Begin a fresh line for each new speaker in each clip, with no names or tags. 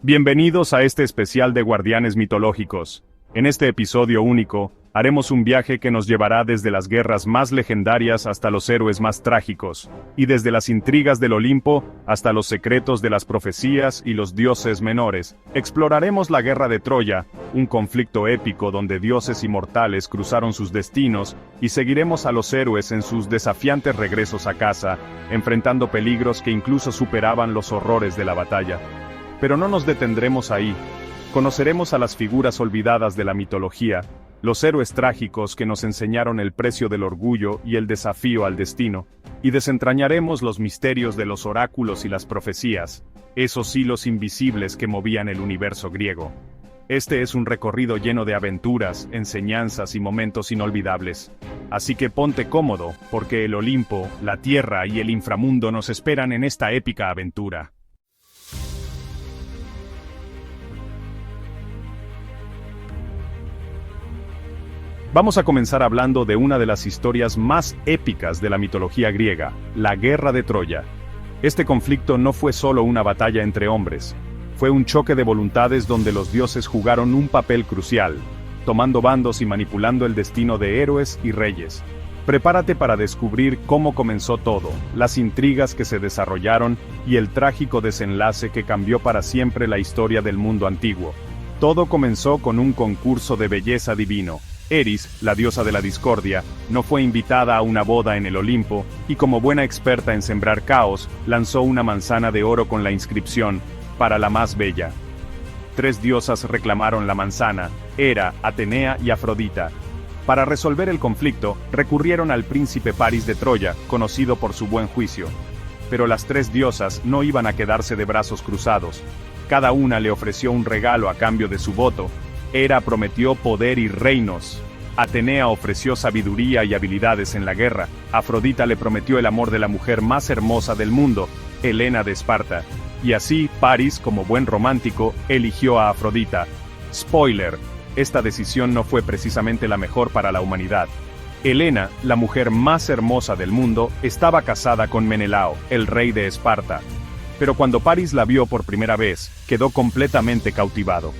Bienvenidos a este especial de Guardianes Mitológicos. En este episodio único, haremos un viaje que nos llevará desde las guerras más legendarias hasta los héroes más trágicos, y desde las intrigas del Olimpo hasta los secretos de las profecías y los dioses menores. Exploraremos la guerra de Troya, un conflicto épico donde dioses inmortales cruzaron sus destinos, y seguiremos a los héroes en sus desafiantes regresos a casa, enfrentando peligros que incluso superaban los horrores de la batalla. Pero no nos detendremos ahí. Conoceremos a las figuras olvidadas de la mitología, los héroes trágicos que nos enseñaron el precio del orgullo y el desafío al destino, y desentrañaremos los misterios de los oráculos y las profecías, esos hilos invisibles que movían el universo griego. Este es un recorrido lleno de aventuras, enseñanzas y momentos inolvidables. Así que ponte cómodo, porque el Olimpo, la tierra y el inframundo nos esperan en esta épica aventura. Vamos a comenzar hablando de una de las historias más épicas de la mitología griega, la Guerra de Troya. Este conflicto no fue solo una batalla entre hombres, fue un choque de voluntades donde los dioses jugaron un papel crucial, tomando bandos y manipulando el destino de héroes y reyes. Prepárate para descubrir cómo comenzó todo, las intrigas que se desarrollaron y el trágico desenlace que cambió para siempre la historia del mundo antiguo. Todo comenzó con un concurso de belleza divino. Eris, la diosa de la discordia, no fue invitada a una boda en el Olimpo, y como buena experta en sembrar caos, lanzó una manzana de oro con la inscripción, para la más bella. Tres diosas reclamaron la manzana, Hera, Atenea y Afrodita. Para resolver el conflicto, recurrieron al príncipe Paris de Troya, conocido por su buen juicio. Pero las tres diosas no iban a quedarse de brazos cruzados. Cada una le ofreció un regalo a cambio de su voto. Hera prometió poder y reinos. Atenea ofreció sabiduría y habilidades en la guerra. Afrodita le prometió el amor de la mujer más hermosa del mundo, Helena de Esparta. Y así, Paris, como buen romántico, eligió a Afrodita. Spoiler, esta decisión no fue precisamente la mejor para la humanidad. Helena, la mujer más hermosa del mundo, estaba casada con Menelao, el rey de Esparta. Pero cuando Paris la vio por primera vez, quedó completamente cautivado.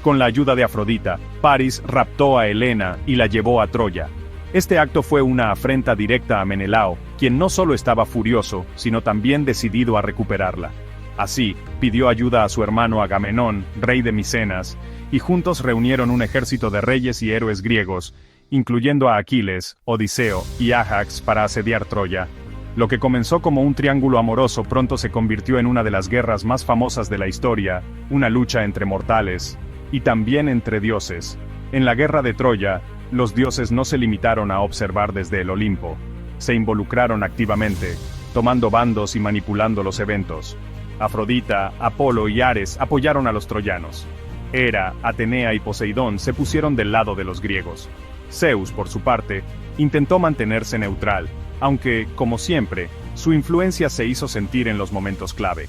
Con la ayuda de Afrodita, Paris raptó a Helena y la llevó a Troya. Este acto fue una afrenta directa a Menelao, quien no solo estaba furioso, sino también decidido a recuperarla. Así, pidió ayuda a su hermano Agamenón, rey de Micenas, y juntos reunieron un ejército de reyes y héroes griegos, incluyendo a Aquiles, Odiseo y Ájax para asediar Troya. Lo que comenzó como un triángulo amoroso pronto se convirtió en una de las guerras más famosas de la historia, una lucha entre mortales, y también entre dioses. En la guerra de Troya, los dioses no se limitaron a observar desde el Olimpo. Se involucraron activamente, tomando bandos y manipulando los eventos. Afrodita, Apolo y Ares apoyaron a los troyanos. Hera, Atenea y Poseidón se pusieron del lado de los griegos. Zeus, por su parte, intentó mantenerse neutral, aunque, como siempre, su influencia se hizo sentir en los momentos clave.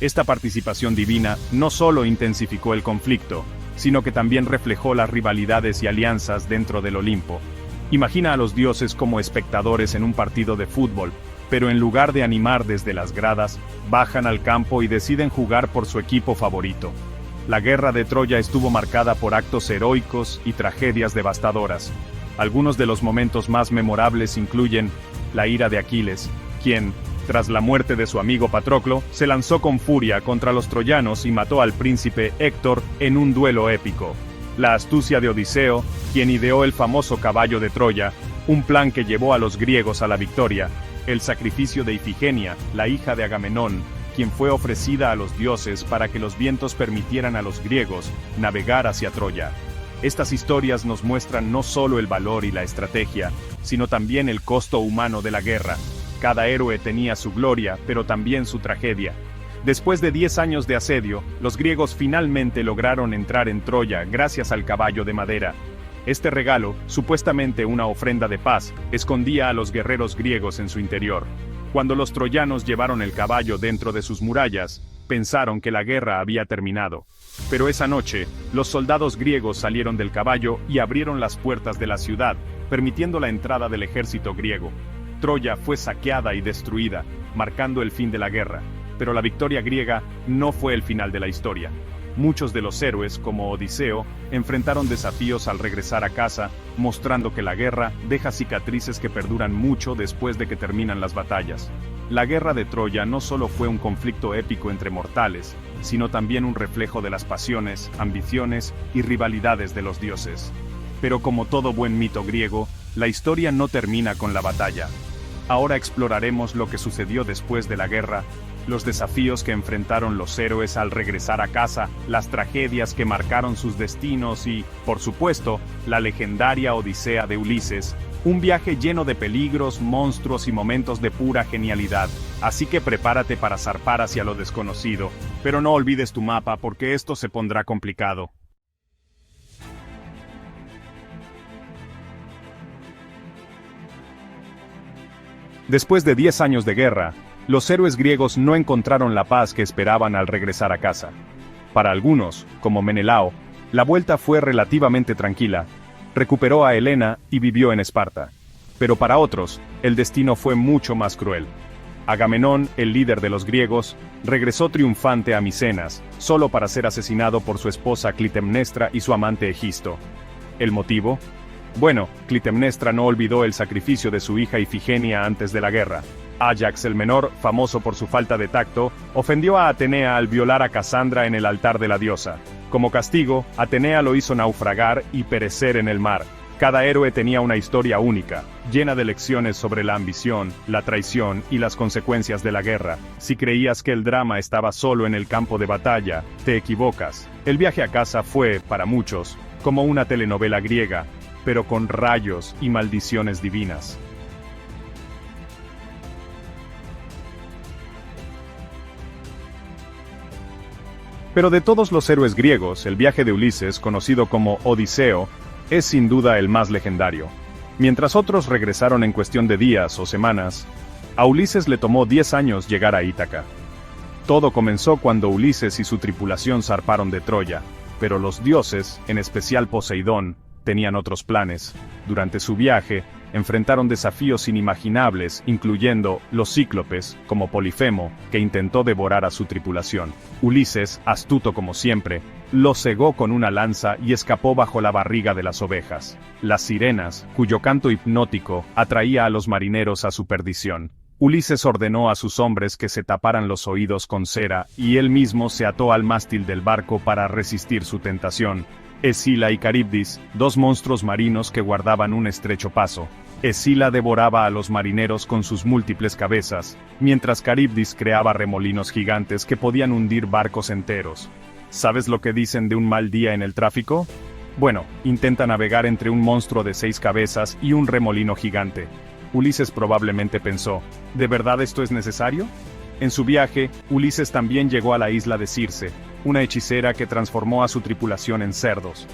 Esta participación divina no solo intensificó el conflicto, sino que también reflejó las rivalidades y alianzas dentro del Olimpo. Imagina a los dioses como espectadores en un partido de fútbol, pero en lugar de animar desde las gradas, bajan al campo y deciden jugar por su equipo favorito. La guerra de Troya estuvo marcada por actos heroicos y tragedias devastadoras. Algunos de los momentos más memorables incluyen la ira de Aquiles, quien, tras la muerte de su amigo Patroclo, se lanzó con furia contra los troyanos y mató al príncipe Héctor en un duelo épico. La astucia de Odiseo, quien ideó el famoso caballo de Troya, un plan que llevó a los griegos a la victoria. El sacrificio de Ifigenia, la hija de Agamenón, quien fue ofrecida a los dioses para que los vientos permitieran a los griegos navegar hacia Troya. Estas historias nos muestran no solo el valor y la estrategia, sino también el costo humano de la guerra. Cada héroe tenía su gloria, pero también su tragedia. Después de 10 años de asedio, los griegos finalmente lograron entrar en Troya gracias al caballo de madera. Este regalo, supuestamente una ofrenda de paz, escondía a los guerreros griegos en su interior. Cuando los troyanos llevaron el caballo dentro de sus murallas, pensaron que la guerra había terminado. Pero esa noche, los soldados griegos salieron del caballo y abrieron las puertas de la ciudad, permitiendo la entrada del ejército griego. Troya fue saqueada y destruida, marcando el fin de la guerra. Pero la victoria griega no fue el final de la historia. Muchos de los héroes, como Odiseo, enfrentaron desafíos al regresar a casa, mostrando que la guerra deja cicatrices que perduran mucho después de que terminan las batallas. La guerra de Troya no solo fue un conflicto épico entre mortales, sino también un reflejo de las pasiones, ambiciones y rivalidades de los dioses. Pero como todo buen mito griego, la historia no termina con la batalla. Ahora exploraremos lo que sucedió después de la guerra, los desafíos que enfrentaron los héroes al regresar a casa, las tragedias que marcaron sus destinos y, por supuesto, la legendaria Odisea de Ulises, un viaje lleno de peligros, monstruos y momentos de pura genialidad. Así que prepárate para zarpar hacia lo desconocido, pero no olvides tu mapa porque esto se pondrá complicado. Después de 10 años de guerra, los héroes griegos no encontraron la paz que esperaban al regresar a casa. Para algunos, como Menelao, la vuelta fue relativamente tranquila. Recuperó a Helena y vivió en Esparta. Pero para otros, el destino fue mucho más cruel. Agamenón, el líder de los griegos, regresó triunfante a Micenas, solo para ser asesinado por su esposa Clitemnestra y su amante Egisto. ¿El motivo? Bueno, Clitemnestra no olvidó el sacrificio de su hija Ifigenia antes de la guerra. Áyax el menor, famoso por su falta de tacto, ofendió a Atenea al violar a Casandra en el altar de la diosa. Como castigo, Atenea lo hizo naufragar y perecer en el mar. Cada héroe tenía una historia única, llena de lecciones sobre la ambición, la traición y las consecuencias de la guerra. Si creías que el drama estaba solo en el campo de batalla, te equivocas. El viaje a casa fue, para muchos, como una telenovela griega, pero con rayos y maldiciones divinas. Pero de todos los héroes griegos, el viaje de Ulises, conocido como Odiseo, es sin duda el más legendario. Mientras otros regresaron en cuestión de días o semanas, a Ulises le tomó 10 años llegar a Ítaca. Todo comenzó cuando Ulises y su tripulación zarparon de Troya, pero los dioses, en especial Poseidón, tenían otros planes. Durante su viaje, enfrentaron desafíos inimaginables, incluyendo los cíclopes, como Polifemo, que intentó devorar a su tripulación. Ulises, astuto como siempre, lo cegó con una lanza y escapó bajo la barriga de las ovejas. Las sirenas, cuyo canto hipnótico atraía a los marineros a su perdición. Ulises ordenó a sus hombres que se taparan los oídos con cera, y él mismo se ató al mástil del barco para resistir su tentación. Escila y Caribdis, dos monstruos marinos que guardaban un estrecho paso. Escila devoraba a los marineros con sus múltiples cabezas, mientras Caribdis creaba remolinos gigantes que podían hundir barcos enteros. ¿Sabes lo que dicen de un mal día en el tráfico? Bueno, intenta navegar entre un monstruo de 6 cabezas y un remolino gigante. Ulises probablemente pensó, ¿de verdad esto es necesario? En su viaje, Ulises también llegó a la isla de Circe, una hechicera que transformó a su tripulación en cerdos.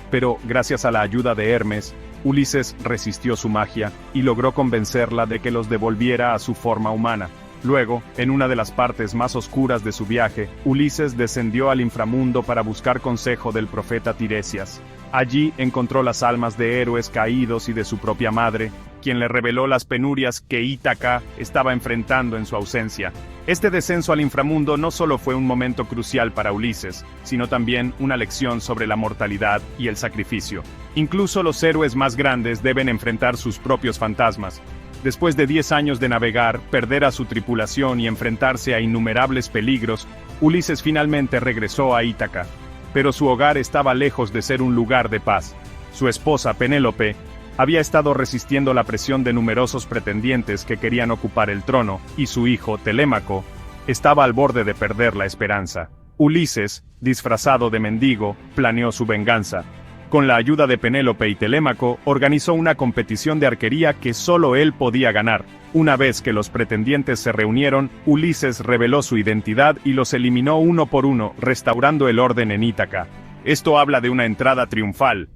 Pero, gracias a la ayuda de Hermes, Ulises resistió su magia y logró convencerla de que los devolviera a su forma humana. Luego, en una de las partes más oscuras de su viaje, Ulises descendió al inframundo para buscar consejo del profeta Tiresias. Allí encontró las almas de héroes caídos y de su propia madre, quien le reveló las penurias que Ítaca estaba enfrentando en su ausencia. Este descenso al inframundo no solo fue un momento crucial para Ulises, sino también una lección sobre la mortalidad y el sacrificio. Incluso los héroes más grandes deben enfrentar sus propios fantasmas. Después de 10 años de navegar, perder a su tripulación y enfrentarse a innumerables peligros, Ulises finalmente regresó a Ítaca. Pero su hogar estaba lejos de ser un lugar de paz. Su esposa, Penélope, había estado resistiendo la presión de numerosos pretendientes que querían ocupar el trono, y su hijo, Telémaco, estaba al borde de perder la esperanza. Ulises, disfrazado de mendigo, planeó su venganza. Con la ayuda de Penélope y Telémaco, organizó una competición de arquería que solo él podía ganar. Una vez que los pretendientes se reunieron, Ulises reveló su identidad y los eliminó uno por uno, restaurando el orden en Ítaca. Esto habla de una entrada triunfal.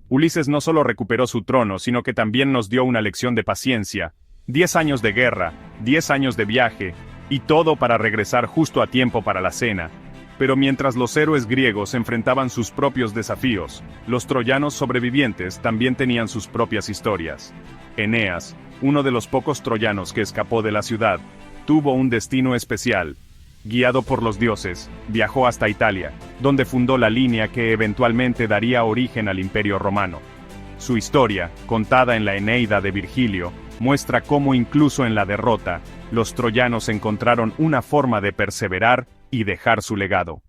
Ulises no solo recuperó su trono, sino que también nos dio una lección de paciencia. 10 años de guerra, 10 años de viaje, y todo para regresar justo a tiempo para la cena. Pero mientras los héroes griegos enfrentaban sus propios desafíos, los troyanos sobrevivientes también tenían sus propias historias. Eneas, uno de los pocos troyanos que escapó de la ciudad, tuvo un destino especial. guiado por los dioses, viajó hasta Italia, donde fundó la línea que eventualmente daría origen al Imperio Romano. Su historia, contada en la Eneida de Virgilio, muestra cómo incluso en la derrota, los troyanos encontraron una forma de perseverar y dejar su legado.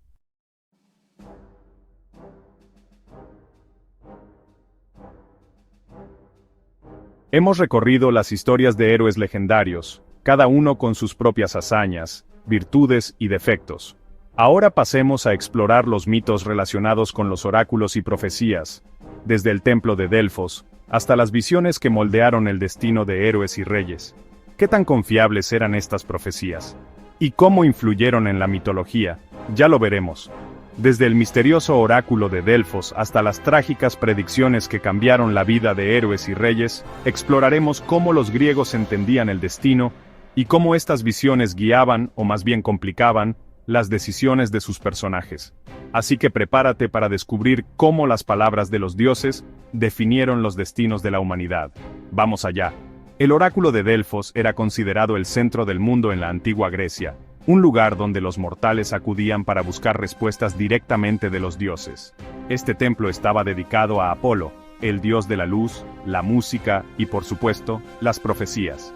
Hemos recorrido las historias de héroes legendarios, cada uno con sus propias hazañas, virtudes y defectos. Ahora pasemos a explorar los mitos relacionados con los oráculos y profecías, desde el templo de Delfos, hasta las visiones que moldearon el destino de héroes y reyes. ¿Qué tan confiables eran estas profecías? ¿Y cómo influyeron en la mitología? Ya lo veremos. Desde el misterioso oráculo de Delfos hasta las trágicas predicciones que cambiaron la vida de héroes y reyes, exploraremos cómo los griegos entendían el destino, y cómo estas visiones guiaban, o más bien complicaban, las decisiones de sus personajes. Así que prepárate para descubrir cómo las palabras de los dioses definieron los destinos de la humanidad. Vamos allá. El oráculo de Delfos era considerado el centro del mundo en la antigua Grecia, un lugar donde los mortales acudían para buscar respuestas directamente de los dioses. Este templo estaba dedicado a Apolo, el dios de la luz, la música y, por supuesto, las profecías.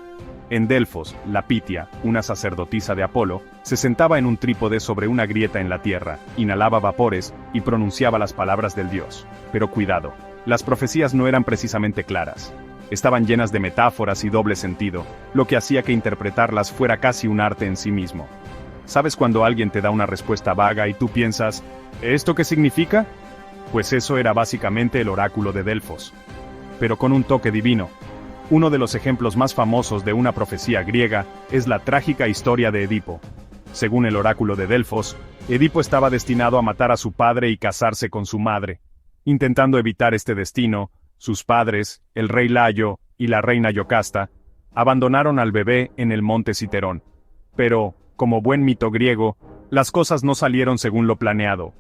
En Delfos, la Pitia, una sacerdotisa de Apolo, se sentaba en un trípode sobre una grieta en la tierra, inhalaba vapores y pronunciaba las palabras del dios. Pero cuidado, las profecías no eran precisamente claras. Estaban llenas de metáforas y doble sentido, lo que hacía que interpretarlas fuera casi un arte en sí mismo. ¿Sabes cuando alguien te da una respuesta vaga y tú piensas, ¿esto qué significa? Pues eso era básicamente el oráculo de Delfos. Pero con un toque divino. Uno de los ejemplos más famosos de una profecía griega es la trágica historia de Edipo. Según el oráculo de Delfos, Edipo estaba destinado a matar a su padre y casarse con su madre. Intentando evitar este destino, sus padres, el rey Layo y la reina Yocasta, abandonaron al bebé en el monte Citerón. Pero, como buen mito griego, las cosas no salieron según lo planeado.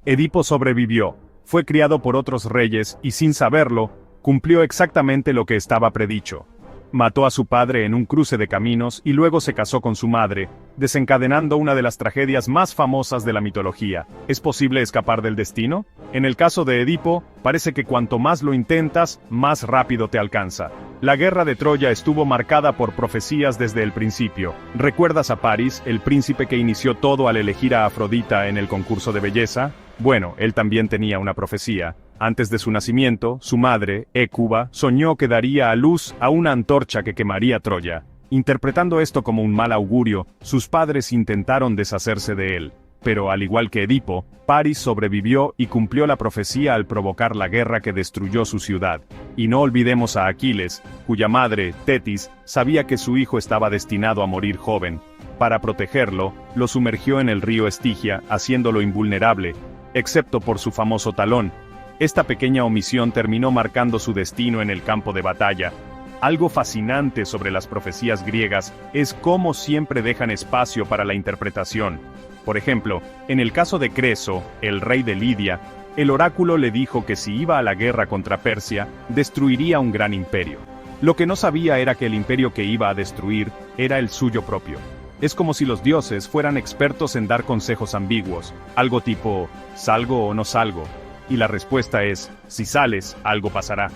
Edipo sobrevivió, fue criado por otros reyes y sin saberlo, cumplió exactamente lo que estaba predicho. Mató a su padre en un cruce de caminos y luego se casó con su madre, desencadenando una de las tragedias más famosas de la mitología. ¿Es posible escapar del destino? En el caso de Edipo, parece que cuanto más lo intentas, más rápido te alcanza. La guerra de Troya estuvo marcada por profecías desde el principio. ¿Recuerdas a París, el príncipe que inició todo al elegir a Afrodita en el concurso de belleza? Bueno, él también tenía una profecía. Antes de su nacimiento, su madre, Hécuba, soñó que daría a luz a una antorcha que quemaría Troya. Interpretando esto como un mal augurio, sus padres intentaron deshacerse de él. Pero al igual que Edipo, París sobrevivió y cumplió la profecía al provocar la guerra que destruyó su ciudad. Y no olvidemos a Aquiles, cuya madre, Tetis, sabía que su hijo estaba destinado a morir joven. Para protegerlo, lo sumergió en el río Estigia, haciéndolo invulnerable, excepto por su famoso talón. Esta pequeña omisión terminó marcando su destino en el campo de batalla. Algo fascinante sobre las profecías griegas es cómo siempre dejan espacio para la interpretación. Por ejemplo, en el caso de Creso, el rey de Lidia, el oráculo le dijo que si iba a la guerra contra Persia, destruiría un gran imperio. Lo que no sabía era que el imperio que iba a destruir era el suyo propio. Es como si los dioses fueran expertos en dar consejos ambiguos, algo tipo, ¿salgo o no salgo? Y la respuesta es, si sales, algo pasará.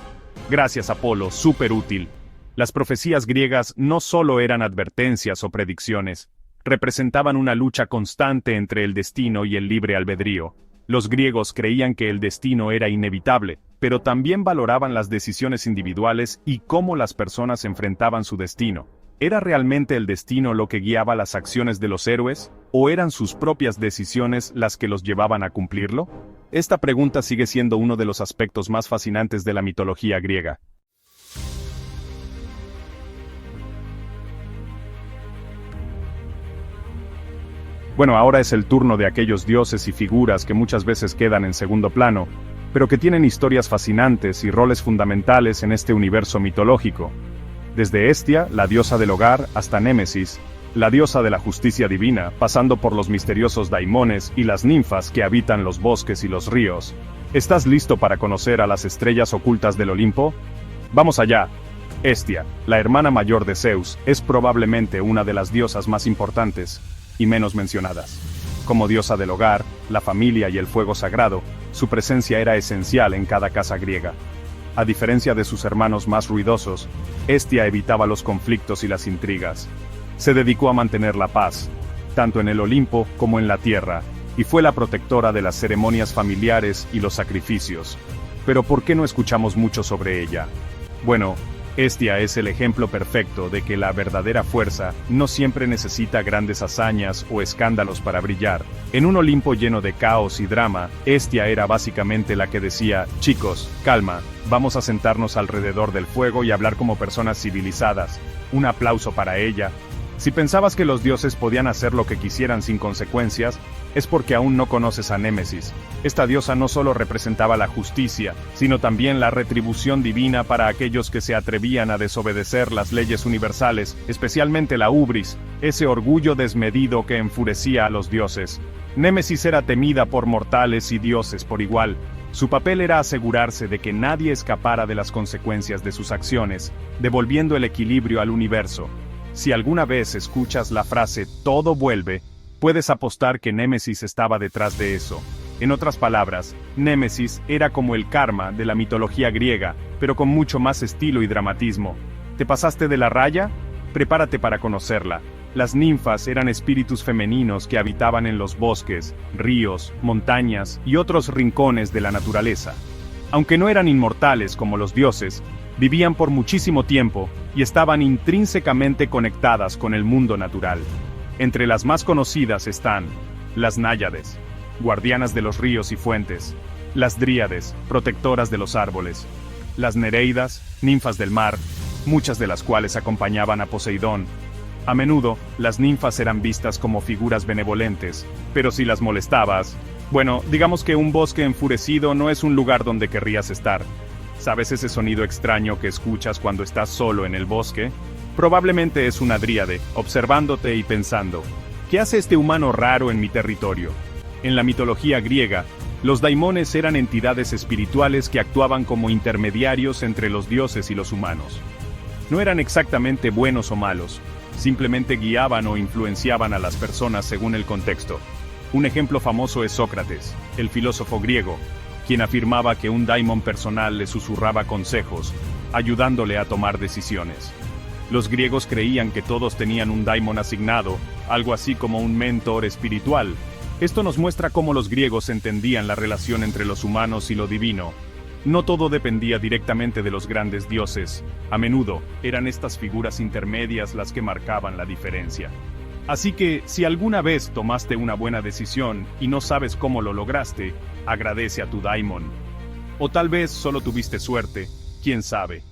Gracias Apolo, súper útil. Las profecías griegas no solo eran advertencias o predicciones, representaban una lucha constante entre el destino y el libre albedrío. Los griegos creían que el destino era inevitable, pero también valoraban las decisiones individuales y cómo las personas enfrentaban su destino. ¿Era realmente el destino lo que guiaba las acciones de los héroes, o eran sus propias decisiones las que los llevaban a cumplirlo? Esta pregunta sigue siendo uno de los aspectos más fascinantes de la mitología griega. Bueno, ahora es el turno de aquellos dioses y figuras que muchas veces quedan en segundo plano, pero que tienen historias fascinantes y roles fundamentales en este universo mitológico. Desde Hestia, la diosa del hogar, hasta Némesis, la diosa de la justicia divina, pasando por los misteriosos daimones y las ninfas que habitan los bosques y los ríos. ¿Estás listo para conocer a las estrellas ocultas del Olimpo? ¡Vamos allá! Hestia, la hermana mayor de Zeus, es probablemente una de las diosas más importantes. y menos mencionadas. Como diosa del hogar, la familia y el fuego sagrado, su presencia era esencial en cada casa griega. A diferencia de sus hermanos más ruidosos, Hestia evitaba los conflictos y las intrigas. Se dedicó a mantener la paz, tanto en el Olimpo como en la tierra, y fue la protectora de las ceremonias familiares y los sacrificios. Pero ¿por qué no escuchamos mucho sobre ella? Bueno, Hestia es el ejemplo perfecto de que la verdadera fuerza no siempre necesita grandes hazañas o escándalos para brillar. En un Olimpo lleno de caos y drama, Hestia era básicamente la que decía: chicos, calma, vamos a sentarnos alrededor del fuego y hablar como personas civilizadas. Un aplauso para ella. Si pensabas que los dioses podían hacer lo que quisieran sin consecuencias, es porque aún no conoces a Némesis. Esta diosa no solo representaba la justicia, sino también la retribución divina para aquellos que se atrevían a desobedecer las leyes universales, especialmente la hubris, ese orgullo desmedido que enfurecía a los dioses. Némesis era temida por mortales y dioses por igual. Su papel era asegurarse de que nadie escapara de las consecuencias de sus acciones, devolviendo el equilibrio al universo. Si alguna vez escuchas la frase "todo vuelve", puedes apostar que Némesis estaba detrás de eso. En otras palabras, Némesis era como el karma de la mitología griega, pero con mucho más estilo y dramatismo. ¿Te pasaste de la raya? Prepárate para conocerla. Las ninfas eran espíritus femeninos que habitaban en los bosques, ríos, montañas y otros rincones de la naturaleza. Aunque no eran inmortales como los dioses, vivían por muchísimo tiempo y estaban intrínsecamente conectadas con el mundo natural. Entre las más conocidas están las náyades, guardianas de los ríos y fuentes; las dríades, protectoras de los árboles; las nereidas, ninfas del mar, muchas de las cuales acompañaban a Poseidón. A menudo, las ninfas eran vistas como figuras benevolentes, pero si las molestabas, bueno, digamos que un bosque enfurecido no es un lugar donde querrías estar. ¿Sabes ese sonido extraño que escuchas cuando estás solo en el bosque? Probablemente es una dríade, observándote y pensando: ¿qué hace este humano raro en mi territorio? En la mitología griega, los daimones eran entidades espirituales que actuaban como intermediarios entre los dioses y los humanos. No eran exactamente buenos o malos, simplemente guiaban o influenciaban a las personas según el contexto. Un ejemplo famoso es Sócrates, el filósofo griego, quien afirmaba que un daimon personal le susurraba consejos, ayudándole a tomar decisiones. Los griegos creían que todos tenían un daimon asignado, algo así como un mentor espiritual. Esto nos muestra cómo los griegos entendían la relación entre los humanos y lo divino. No todo dependía directamente de los grandes dioses. A menudo, eran estas figuras intermedias las que marcaban la diferencia. Así que, si alguna vez tomaste una buena decisión y no sabes cómo lo lograste, agradece a tu daimon. O tal vez solo tuviste suerte, quién sabe.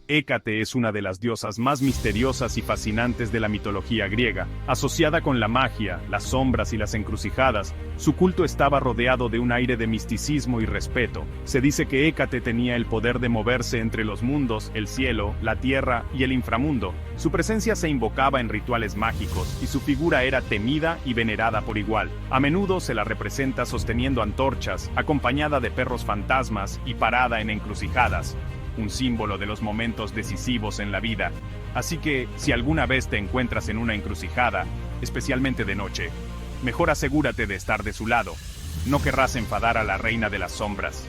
Hécate es una de las diosas más misteriosas y fascinantes de la mitología griega. Asociada con la magia, las sombras y las encrucijadas, su culto estaba rodeado de un aire de misticismo y respeto. Se dice que Hécate tenía el poder de moverse entre los mundos, el cielo, la tierra y el inframundo. Su presencia se invocaba en rituales mágicos, y su figura era temida y venerada por igual. A menudo se la representa sosteniendo antorchas, acompañada de perros fantasmas y parada en encrucijadas, un símbolo de los momentos decisivos en la vida. Así que, si alguna vez te encuentras en una encrucijada, especialmente de noche, mejor asegúrate de estar de su lado. No querrás enfadar a la reina de las sombras.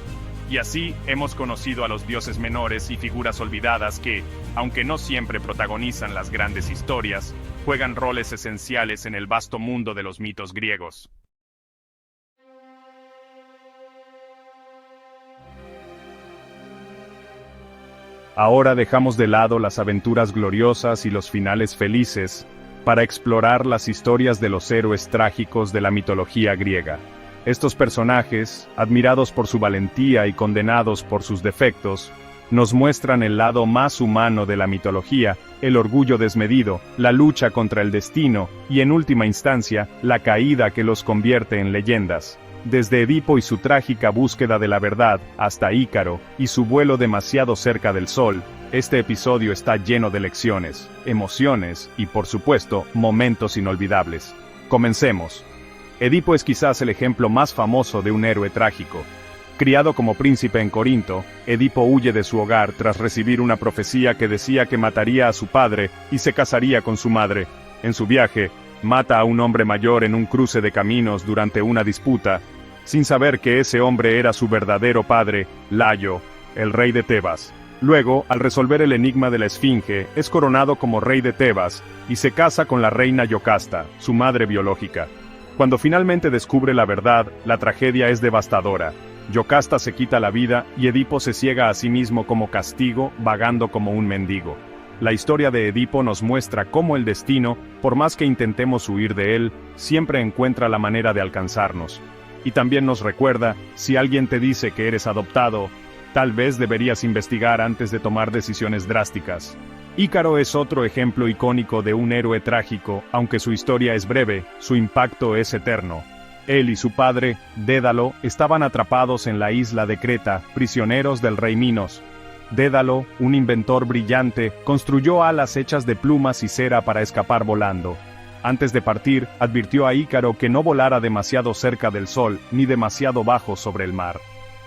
Y así hemos conocido a los dioses menores y figuras olvidadas que, aunque no siempre protagonizan las grandes historias, juegan roles esenciales en el vasto mundo de los mitos griegos. Ahora dejamos de lado las aventuras gloriosas y los finales felices para explorar las historias de los héroes trágicos de la mitología griega. Estos personajes, admirados por su valentía y condenados por sus defectos, nos muestran el lado más humano de la mitología, el orgullo desmedido, la lucha contra el destino y, en última instancia, la caída que los convierte en leyendas. Desde Edipo y su trágica búsqueda de la verdad, hasta Ícaro y su vuelo demasiado cerca del sol, este episodio está lleno de lecciones, emociones y, por supuesto, momentos inolvidables. Comencemos. Edipo es quizás el ejemplo más famoso de un héroe trágico. Criado como príncipe en Corinto, Edipo huye de su hogar tras recibir una profecía que decía que mataría a su padre y se casaría con su madre. En su viaje, mata a un hombre mayor en un cruce de caminos durante una disputa, sin saber que ese hombre era su verdadero padre, Layo, el rey de Tebas. Luego, al resolver el enigma de la Esfinge, es coronado como rey de Tebas, y se casa con la reina Yocasta, su madre biológica. Cuando finalmente descubre la verdad, la tragedia es devastadora. Yocasta se quita la vida, y Edipo se ciega a sí mismo como castigo, vagando como un mendigo. La historia de Edipo nos muestra cómo el destino, por más que intentemos huir de él, siempre encuentra la manera de alcanzarnos. Y también nos recuerda, si alguien te dice que eres adoptado, tal vez deberías investigar antes de tomar decisiones drásticas. Ícaro es otro ejemplo icónico de un héroe trágico, aunque su historia es breve, su impacto es eterno. Él y su padre, Dédalo, estaban atrapados en la isla de Creta, prisioneros del rey Minos. Dédalo, un inventor brillante, construyó alas hechas de plumas y cera para escapar volando. Antes de partir, advirtió a Ícaro que no volara demasiado cerca del sol, ni demasiado bajo sobre el mar.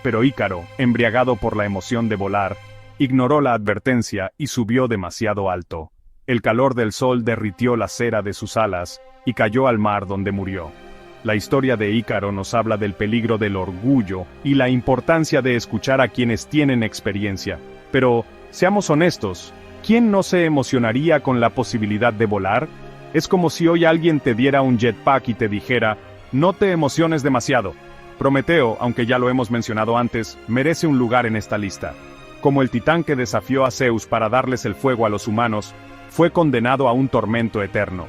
Pero Ícaro, embriagado por la emoción de volar, ignoró la advertencia y subió demasiado alto. El calor del sol derritió la cera de sus alas, y cayó al mar donde murió. La historia de Ícaro nos habla del peligro del orgullo y la importancia de escuchar a quienes tienen experiencia. Pero, seamos honestos, ¿quién no se emocionaría con la posibilidad de volar? Es como si hoy alguien te diera un jetpack y te dijera, no te emociones demasiado. Prometeo, aunque ya lo hemos mencionado antes, merece un lugar en esta lista. Como el titán que desafió a Zeus para darles el fuego a los humanos, fue condenado a un tormento eterno.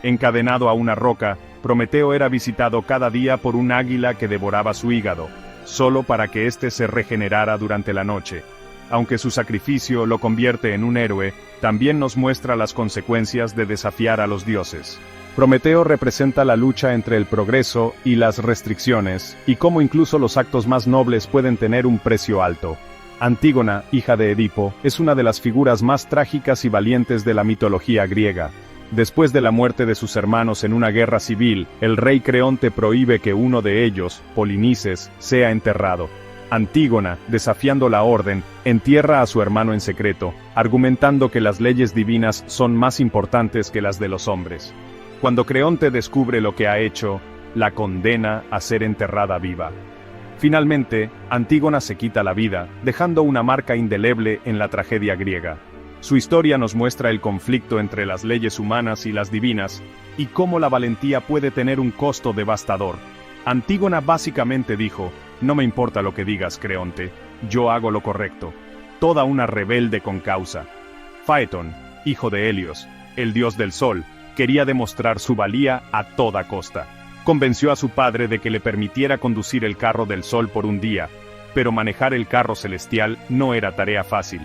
Encadenado a una roca, Prometeo era visitado cada día por un águila que devoraba su hígado, solo para que éste se regenerara durante la noche. Aunque su sacrificio lo convierte en un héroe, también nos muestra las consecuencias de desafiar a los dioses. Prometeo representa la lucha entre el progreso y las restricciones, y cómo incluso los actos más nobles pueden tener un precio alto. Antígona, hija de Edipo, es una de las figuras más trágicas y valientes de la mitología griega. Después de la muerte de sus hermanos en una guerra civil, el rey Creonte prohíbe que uno de ellos, Polinices, sea enterrado. Antígona, desafiando la orden, entierra a su hermano en secreto, argumentando que las leyes divinas son más importantes que las de los hombres. Cuando Creonte descubre lo que ha hecho, la condena a ser enterrada viva. Finalmente, Antígona se quita la vida, dejando una marca indeleble en la tragedia griega. Su historia nos muestra el conflicto entre las leyes humanas y las divinas, y cómo la valentía puede tener un costo devastador. Antígona básicamente dijo, no me importa lo que digas, Creonte, yo hago lo correcto. Toda una rebelde con causa. Faetón, hijo de Helios, el dios del sol, quería demostrar su valía a toda costa. Convenció a su padre de que le permitiera conducir el carro del sol por un día, pero manejar el carro celestial no era tarea fácil.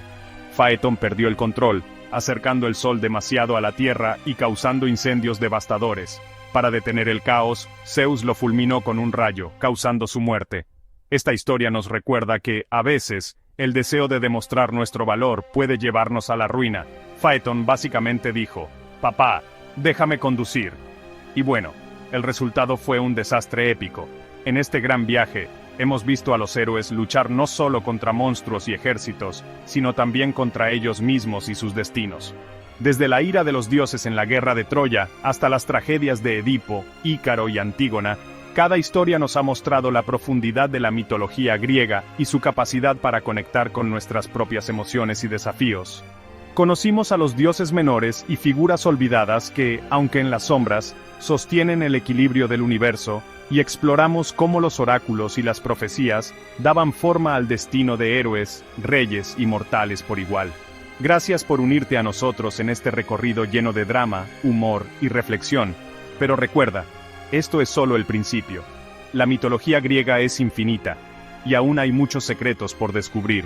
Faetón perdió el control, acercando el sol demasiado a la tierra y causando incendios devastadores. Para detener el caos, Zeus lo fulminó con un rayo, causando su muerte. Esta historia nos recuerda que, a veces, el deseo de demostrar nuestro valor puede llevarnos a la ruina. Faetón básicamente dijo, papá, déjame conducir. Y bueno, el resultado fue un desastre épico. En este gran viaje, hemos visto a los héroes luchar no solo contra monstruos y ejércitos, sino también contra ellos mismos y sus destinos. Desde la ira de los dioses en la guerra de Troya, hasta las tragedias de Edipo, Ícaro y Antígona, cada historia nos ha mostrado la profundidad de la mitología griega y su capacidad para conectar con nuestras propias emociones y desafíos. Conocimos a los dioses menores y figuras olvidadas que, aunque en las sombras, sostienen el equilibrio del universo, y exploramos cómo los oráculos y las profecías daban forma al destino de héroes, reyes y mortales por igual. Gracias por unirte a nosotros en este recorrido lleno de drama, humor y reflexión. Pero recuerda, esto es solo el principio. La mitología griega es infinita, y aún hay muchos secretos por descubrir.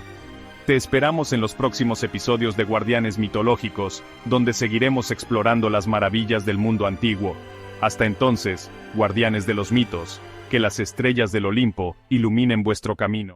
Te esperamos en los próximos episodios de Guardianes Mitológicos, donde seguiremos explorando las maravillas del mundo antiguo. Hasta entonces, guardianes de los mitos, que las estrellas del Olimpo iluminen vuestro camino.